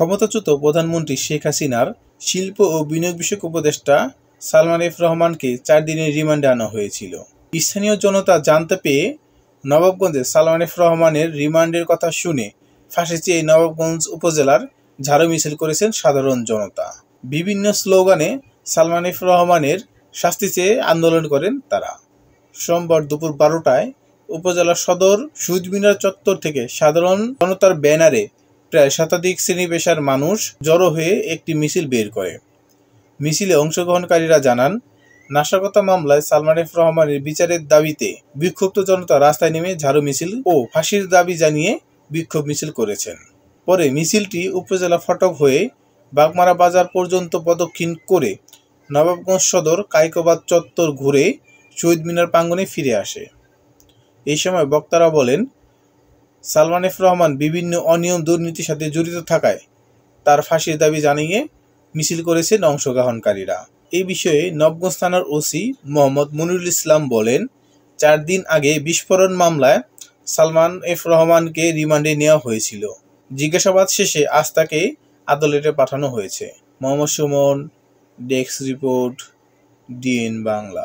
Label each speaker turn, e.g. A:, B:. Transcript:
A: ক্ষমতাচ্যুত প্রধানমন্ত্রী শেখ হাসিনার শিল্প ও বিনিয়োগ বিষয়ক উপদেষ্টা সালমান এফ রহমানকে 4 দিনের রিমান্ডে আনা হয়েছিল। স্থানীয় জনতা জানতে পেয়ে নবাবগঞ্জে সালমান এফ রহমানের রিমান্ডের কথা শুনে ফাঁসি চেয়ে নবাবগঞ্জ উপজেলার ঝাড়ু মিছিল করেছেন সাধারণ জনতা। বিভিন্ন স্লোগানে সালমান এফ রহমানের শাস্তি চেয়ে আন্দোলন করেন তারা। সোমবার দুপুর 12টায় উপজেলা সদর শহীদ মিনার চত্বর থেকে সাধারণ জনতার ব্যানারে প্রায় শতাধিক শ্রেণী পেশার মানুষ জড়ো হয়ে একটি মিছিল বের করে। মিছিলে অংশগ্রহণকারীরা জানান, নাশকতা মামলায় সালমান এফ রহমানের বিচারের দাবিতে বিক্ষুব্ধ জনতা রাস্তায় নেমে ঝাড়ু মিছিল ও ফাঁসির দাবি জানিয়ে বিক্ষোভ মিছিল করেছেন। পরে মিছিলটি উপজেলা ফটক হয়ে বাগমারা বাজার পর্যন্ত প্রদক্ষিণ করে নবাবগঞ্জ সদর কায়কোবাদ চত্বর ঘুরে শহীদ মিনার প্রাঙ্গণে ফিরে আসে। এই সময় বক্তারা বলেন, সালমান এফ রহমান বিভিন্ন অনিয়ম দুর্নীতির সাথে জড়িত থাকায় তার ফাঁসির দাবি জানিয়ে মিছিল করেছেন অংশগ্রহণকারীরা। এই বিষয়ে নবগঞ্জ থানার ওসি মোহাম্মদ মনিরুল ইসলাম বলেন, 4 দিন আগে বিস্ফোরণ মামলায় সালমান এফ রহমানকে রিমান্ডে নেওয়া হয়েছিল। জিজ্ঞাসাবাদ শেষে আজ তাকে আদালতে পাঠানো হয়েছে। Mohammad Suman, desk report, DN Bangla.